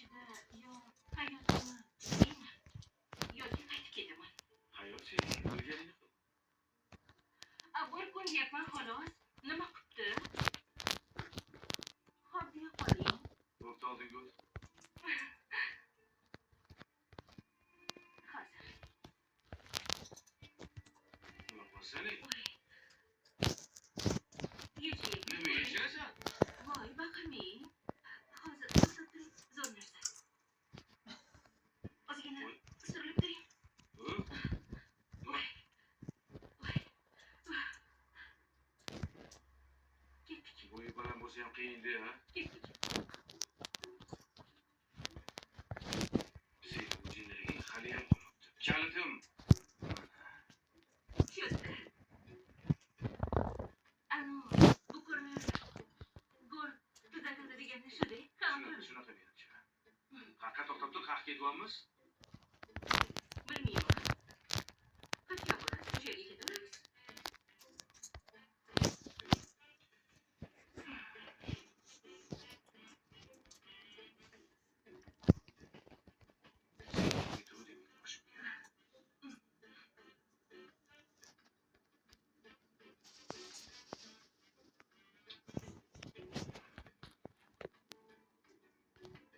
ichida yo hayotimi deyman yoki qaytib ketaman. Hayot sening bilganingni qil. Bir kun deyapman xolos. Nima qipti? Xo'p deya qoling. Bo'pti, oldinga o't. Hozir. Nima qilsang? Yeching. Nima yeysan? Voy, baqirmang. Hozir to'xtab turing, zo'r narsa. Ozgina surilib turing. Ketdik. Bo'yi baland bo'lsa ham qiyin-da, ha? Ketdik. Sening jinniliging hali ham qolibdi. Kalitim. Shu-yerda. Bu ko'rma gol tuzatadi deganda shu-da. Shunaqa menimcha. Qaqqa to'xtab tur, qaq ketyapmiz. Bilmayman. Qachon bo'ladi? O'sha yerga ketaveramiz.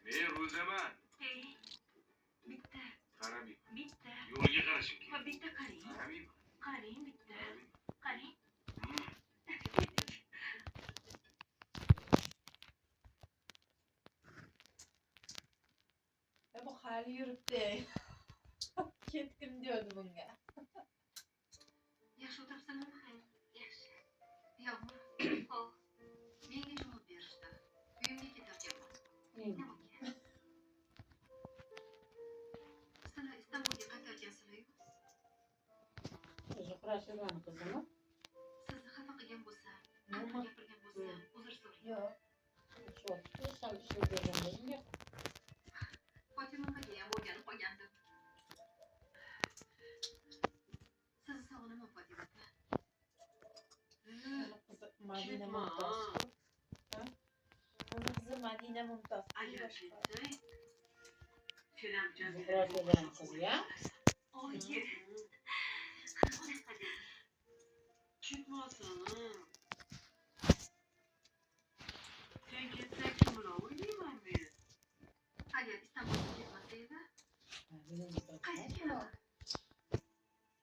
Men ro'zaman. Bitta. Qaramayman. Bitta. Yo'lga qarashim kerak. Bitta qarang. Qaramayman. Qarang bitta. Qarang. Bu hali yuribdi. Ketgim diyordu bunga. Yaxshi o'tiribsanmi? Yaxshi. Yo'qmi? Xo'p. Menga javob berishdi. Uyimga ketarkanman. Nimaga? Sizlar Istanbulga qaytargansizlar-ku? O'zi qurashirgan qizimi? Sizni xafa qilgan bo'lsam, qattiq gapirgan bo'lsam, uzr so'rang. Yo'q. Shu vaqtda sal shu berganligim. Fotimaga ham o'rganib qolgandim. Sizni sog'inaman, Fotima aka. Madina Mumtoz. Qizi Madina Mumtoz. Agar ketdi. Kelamjon Qurashirgan qiz ya. Oyi. Ketmasin. Sen ketsang kim bilan o'ynayman men? Agar Istanbulga ketmasa edi, qaytib kelaman.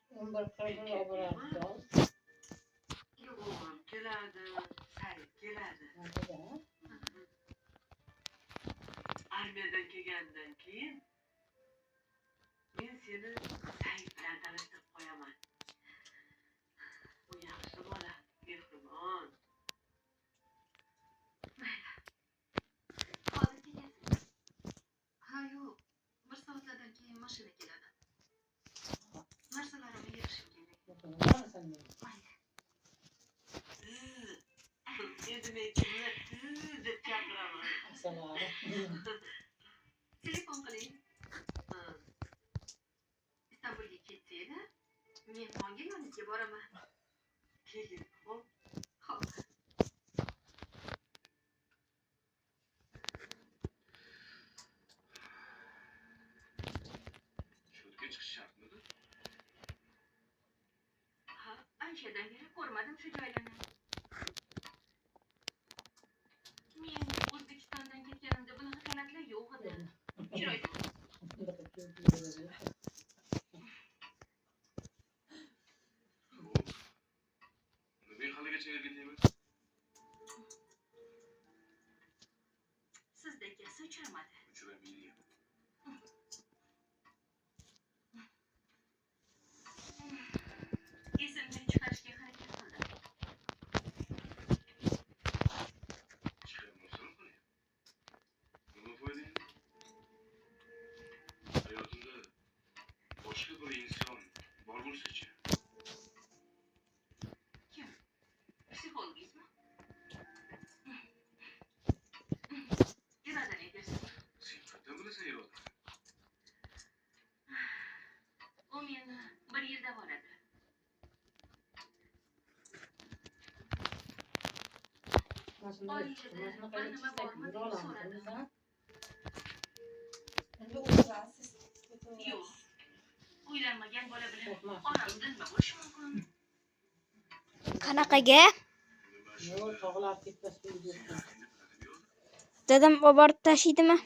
11 qirg'in oboradi. Yo'g'im keladi, Said keladi. Armiyadan kelgandan keyin men seni Said bilan tanishtirib qo'yaman. Bu yaxshi bola, mehribon. Mayli. Hozir ketasiz. Ha, yo'q. 1 soatlardan keyin mashina keladi. Narsalarimni yig'ishim kerak. Mayli. Endi men kimni deb chaqiraman. Telefon qiling. Istanbulga ketsa edi, mehmonga yoningizga boraman. Keling, xo'p. Xo'p. Sho'rga chiqish shartmidi? Ha, anchadan beri ko'rmadim shu joylarni. Men O'zbekistondan ketganimda bunaqa kanatlar yo'q edi. Chiroyli. Nima haligacha ergatayman? Sizdek gasi uchramadi. Uchramaydi. Esimni chiqarishga harakat qildim. Chiqarmoqsan qiling. Nima foyda? Hayotimda boshqa bir inson bor bo'lsa-chi? Kim? Psixologizmi? Irodani egarsiz. Sen qayerdan bilasan irodani? U meni 1 yil davoladi. Mashinada chiqdi. Mashinada qayerga chiqsak, yura olamiz. ketding. Yo'q. Uylanmagan bola bilan Qo'rqma. onasi nima bo'lishi mumkin? Qanaqaga? Yo'q, tog'lar ketmas bo'lib yuribdi. Dadam olib borib tashlaydimi?